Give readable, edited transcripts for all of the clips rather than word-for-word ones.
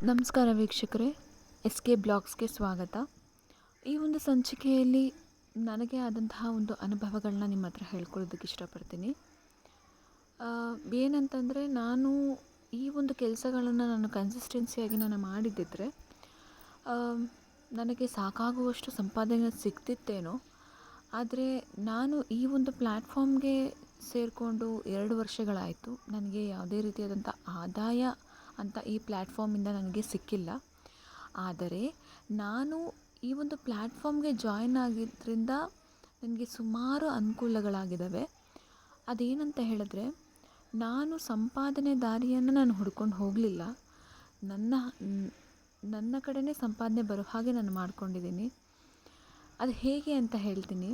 ನಮಸ್ಕಾರ ವೀಕ್ಷಕರೇ, S K ಬ್ಲಾಗ್ಸ್ಗೆ ಸ್ವಾಗತ. ಈ ಒಂದು ಸಂಚಿಕೆಯಲ್ಲಿ ನನಗೆ ಆದಂತಹ ಒಂದು ಅನುಭವಗಳನ್ನ ನಿಮ್ಮ ಹತ್ರ ಹೇಳ್ಕೊಳ್ಳೋದಕ್ಕೆ ಇಷ್ಟಪಡ್ತೀನಿ. ಏನಂತಂದರೆ, ನಾನು ಈ ಒಂದು ಕೆಲಸಗಳನ್ನು ನಾನು ಕನ್ಸಿಸ್ಟೆನ್ಸಿಯಾಗಿ ನಾನು ಮಾಡಿದ್ದಿದ್ರೆ ನನಗೆ ಸಾಕಾಗುವಷ್ಟು ಸಂಪಾದನೆ ಸಿಗ್ತಿತ್ತೇನೋ. ಆದರೆ ನಾನು ಈ ಒಂದು ಪ್ಲ್ಯಾಟ್ಫಾರ್ಮ್ಗೆ ಸೇರಿಕೊಂಡು 2 ವರ್ಷಗಳಾಯಿತು. ನನಗೆ ಯಾವುದೇ ರೀತಿಯಾದಂಥ ಆದಾಯ ಅಂತ ಈ ಪ್ಲ್ಯಾಟ್ಫಾರ್ಮಿಂದ ನನಗೆ ಸಿಕ್ಕಿಲ್ಲ. ಆದರೆ ನಾನು ಈ ಒಂದು ಪ್ಲ್ಯಾಟ್ಫಾರ್ಮ್ಗೆ ಜಾಯಿನ್ ಆಗಿದ್ದರಿಂದ ನನಗೆ ಸುಮಾರು ಅನುಕೂಲಗಳಾಗಿದ್ದಾವೆ. ಅದೇನಂತ ಹೇಳಿದ್ರೆ, ನಾನು ಸಂಪಾದನೆ ದಾರಿಯನ್ನು ನಾನು ಹುಡ್ಕೊಂಡು ಹೋಗಲಿಲ್ಲ. ನನ್ನ ಕಡೆಯೇ ಸಂಪಾದನೆ ಬರೋ ಹಾಗೆ ನಾನು ಮಾಡ್ಕೊಂಡಿದ್ದೀನಿ. ಅದು ಹೇಗೆ ಅಂತ ಹೇಳ್ತೀನಿ.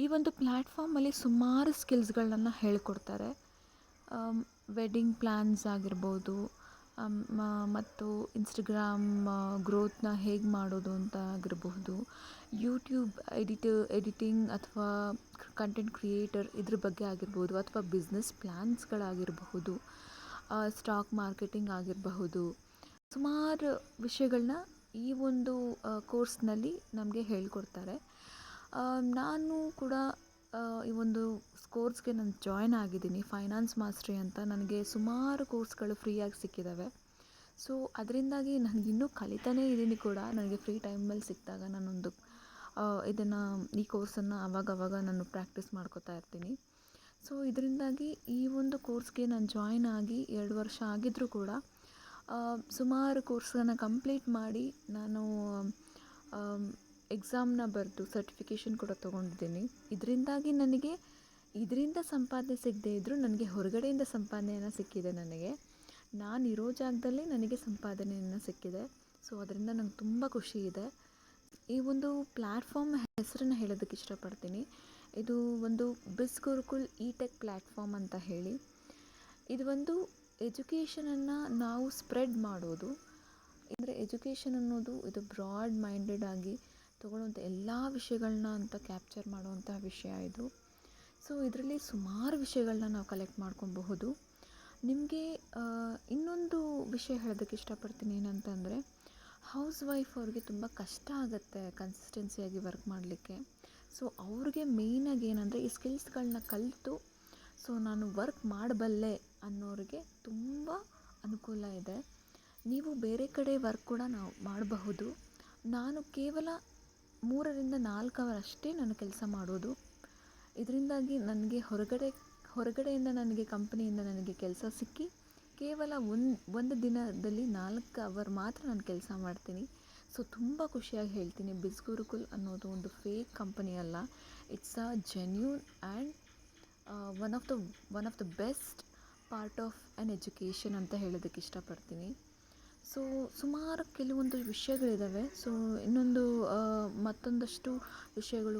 ಈ ಒಂದು ಪ್ಲ್ಯಾಟ್ಫಾರ್ಮಲ್ಲಿ ಸುಮಾರು ಸ್ಕಿಲ್ಸ್ಗಳನ್ನು ಹೇಳ್ಕೊಡ್ತಾರೆ. ವೆಡ್ಡಿಂಗ್ ಪ್ಲ್ಯಾನ್ಸ್ ಆಗಿರ್ಬೋದು, ಮತ್ತು ಇನ್ಸ್ಟಾಗ್ರಾಮ್ ಗ್ರೋತ್ನ ಹೇಗೆ ಮಾಡೋದು ಅಂತ ಆಗಿರಬಹುದು, ಯೂಟ್ಯೂಬ್ ಎಡಿಟಿಂಗ್ ಅಥವಾ ಕಂಟೆಂಟ್ ಕ್ರಿಯೇಟರ್ ಇದ್ರ ಬಗ್ಗೆ ಆಗಿರ್ಬೋದು, ಅಥವಾ ಬಿಸ್ನೆಸ್ ಪ್ಲ್ಯಾನ್ಸ್ಗಳಾಗಿರಬಹುದು, ಸ್ಟಾಕ್ ಮಾರ್ಕೆಟಿಂಗ್ ಆಗಿರಬಹುದು, ಸುಮಾರು ವಿಷಯಗಳನ್ನ ಈ ಒಂದು ಕೋರ್ಸ್ನಲ್ಲಿ ನಮಗೆ ಹೇಳ್ಕೊಡ್ತಾರೆ. ನಾನು ಕೂಡ ಈ ಒಂದು ಕೋರ್ಸ್ಗೆ ನಾನು ಜಾಯ್ನ್ ಆಗಿದ್ದೀನಿ. ಫೈನಾನ್ಸ್ ಮಾಸ್ಟ್ರಿ ಅಂತ ನನಗೆ ಸುಮಾರು ಕೋರ್ಸ್ಗಳು ಫ್ರೀಯಾಗಿ ಸಿಕ್ಕಿದ್ದಾವೆ. ಸೊ ಅದರಿಂದಾಗಿ ನನಗಿನ್ನೂ ಕಲಿತಾನೇ ಇದ್ದೀನಿ ಕೂಡ. ನನಗೆ ಫ್ರೀ ಟೈಮಲ್ಲಿ ಸಿಕ್ಕಿದಾಗ ನಾನೊಂದು ಈ ಕೋರ್ಸನ್ನು ಆವಾಗವಾಗ ನಾನು ಪ್ರಾಕ್ಟೀಸ್ ಮಾಡ್ಕೋತಾ ಇರ್ತೀನಿ. ಸೊ ಇದರಿಂದಾಗಿ ಈ ಒಂದು ಕೋರ್ಸ್ಗೆ ನಾನು ಜಾಯ್ನ್ ಆಗಿ 2 ವರ್ಷ ಆಗಿದ್ದರೂ ಕೂಡ ಸುಮಾರು ಕೋರ್ಸನ್ನು ಕಂಪ್ಲೀಟ್ ಮಾಡಿ ನಾನು ಎಕ್ಸಾಮ್ನ ಬರೆದು ಸರ್ಟಿಫಿಕೇಷನ್ ಕೂಡ ತೊಗೊಂಡಿದ್ದೀನಿ. ಇದರಿಂದ ಸಂಪಾದನೆ ಸಿಗದೇ ಇದ್ದರೂ ನನಗೆ ಹೊರಗಡೆಯಿಂದ ಸಂಪಾದನೆಯನ್ನು ಸಿಕ್ಕಿದೆ. ನಾನಿರೋ ಜಾಗದಲ್ಲೇ ನನಗೆ ಸಂಪಾದನೆಯನ್ನು ಸಿಕ್ಕಿದೆ. ಸೊ ಅದರಿಂದ ನಂಗೆ ತುಂಬ ಖುಷಿ ಇದೆ. ಈ ಒಂದು ಪ್ಲ್ಯಾಟ್ಫಾರ್ಮ್ ಹೆಸರನ್ನು ಹೇಳೋದಕ್ಕೆ ಇಷ್ಟಪಡ್ತೀನಿ. ಇದು ಒಂದು ಬಿಸ್ ಗುರುಕುಲ್ ಇ-ಟೆಕ್ ಪ್ಲ್ಯಾಟ್ಫಾರ್ಮ್ ಅಂತ ಹೇಳಿ. ಇದು ಒಂದು ಎಜುಕೇಷನನ್ನು ನಾವು ಸ್ಪ್ರೆಡ್ ಮಾಡೋದು. ಅಂದರೆ ಎಜುಕೇಷನ್ ಅನ್ನೋದು ಇದು ಬ್ರಾಡ್ ಮೈಂಡೆಡ್ ಆಗಿ ತೊಗೊಳ್ಳುವಂಥ ಎಲ್ಲ ವಿಷಯಗಳನ್ನ ಅಂತ ಕ್ಯಾಪ್ಚರ್ ಮಾಡುವಂಥ ವಿಷಯ ಇದು. ಸೊ ಇದರಲ್ಲಿ ಸುಮಾರು ವಿಷಯಗಳನ್ನ ನಾವು ಕಲೆಕ್ಟ್ ಮಾಡ್ಕೊಬಹುದು. ನಿಮಗೆ ಇನ್ನೊಂದು ವಿಷಯ ಹೇಳೋದಕ್ಕೆ ಇಷ್ಟಪಡ್ತೀನಿ. ಏನಂತಂದರೆ, ಹೌಸ್ ವೈಫ್ ಅವ್ರಿಗೆ ತುಂಬ ಕಷ್ಟ ಆಗುತ್ತೆ ಕನ್ಸಿಸ್ಟೆನ್ಸಿಯಾಗಿ ವರ್ಕ್ ಮಾಡಲಿಕ್ಕೆ. ಸೊ ಅವ್ರಿಗೆ ಮೇಯ್ನಾಗಿ ಏನಂದರೆ, ಈ ಸ್ಕಿಲ್ಸ್ಗಳನ್ನ ಕಲಿತು ಸೊ ನಾನು ವರ್ಕ್ ಮಾಡಬಲ್ಲೆ ಅನ್ನೋರಿಗೆ ತುಂಬ ಅನುಕೂಲ ಇದೆ. ನೀವು ಬೇರೆ ಕಡೆ ವರ್ಕ್ ಕೂಡ ನಾವು ಮಾಡಬಹುದು. ನಾನು ಕೇವಲ 3ರಿಂದ 4 ಅವರ್ ಅಷ್ಟೇ ನಾನು ಕೆಲಸ ಮಾಡೋದು. ಇದರಿಂದಾಗಿ ನನಗೆ ಹೊರಗಡೆಯಿಂದ ನನಗೆ ಕಂಪನಿಯಿಂದ ನನಗೆ ಕೆಲಸ ಸಿಕ್ಕಿ ಕೇವಲ ಒಂದು ದಿನದಲ್ಲಿ 4 ಅವರ್ ಮಾತ್ರ ನಾನು ಕೆಲಸ ಮಾಡ್ತೀನಿ. ಸೊ ತುಂಬ ಖುಷಿಯಾಗಿ ಹೇಳ್ತೀನಿ, ಬಿಸ್ ಗುರುಕುಲ್ ಅನ್ನೋದು ಒಂದು ಫೇಕ್ ಕಂಪನಿ ಅಲ್ಲ. It's a genuine and one of the best part of an education ಅಂತ ಹೇಳೋದಕ್ಕೆ ಇಷ್ಟಪಡ್ತೀನಿ. ಸೊ ಸುಮಾರು ಕೆಲವೊಂದು ವಿಷಯಗಳಿದ್ದಾವೆ. ಸೊ ಇನ್ನೊಂದು ಮತ್ತೊಂದಷ್ಟು ವಿಷಯಗಳು,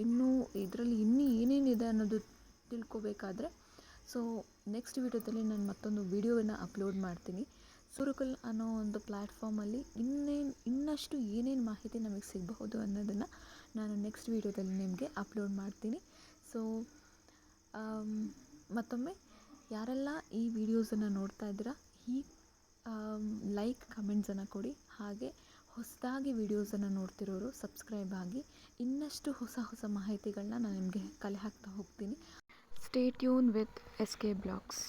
ಇನ್ನೂ ಇದರಲ್ಲಿ ಏನೇನಿದೆ ಅನ್ನೋದು ತಿಳ್ಕೊಬೇಕಾದ್ರೆ ಸೊ ನೆಕ್ಸ್ಟ್ ವಿಡಿಯೋದಲ್ಲಿ ನಾನು ಮತ್ತೊಂದು ವಿಡಿಯೋವನ್ನು ಅಪ್ಲೋಡ್ ಮಾಡ್ತೀನಿ. ಗುರುಕುಲ್ ಅನ್ನೋ ಒಂದು ಪ್ಲ್ಯಾಟ್ಫಾರ್ಮಲ್ಲಿ ಇನ್ನಷ್ಟು ಏನೇನು ಮಾಹಿತಿ ನಮಗೆ ಸಿಗಬಹುದು ಅನ್ನೋದನ್ನು ನಾನು ನೆಕ್ಸ್ಟ್ ವಿಡಿಯೋದಲ್ಲಿ ನಿಮಗೆ ಅಪ್ಲೋಡ್ ಮಾಡ್ತೀನಿ. ಸೊ ಮತ್ತೊಮ್ಮೆ ಯಾರೆಲ್ಲ ಈ ವಿಡಿಯೋಸನ್ನು ನೋಡ್ತಾ ಇದ್ದೀರಾ, ಲೈಕ್ ಕಮೆಂಟ್ಸನ್ನು ಕೊಡಿ. ಹಾಗೆ ಹೊಸದಾಗಿ ವಿಡಿಯೋಸನ್ನು ನೋಡ್ತಿರೋರು ಸಬ್ಸ್ಕ್ರೈಬ್ ಆಗಿ. ಇನ್ನಷ್ಟು ಹೊಸ ಮಾಹಿತಿಗಳನ್ನ ನಾನು ನಿಮಗೆ ಕಲೆ ಹಾಕ್ತಾ ಹೋಗ್ತೀನಿ. Stay tune with S K blogs.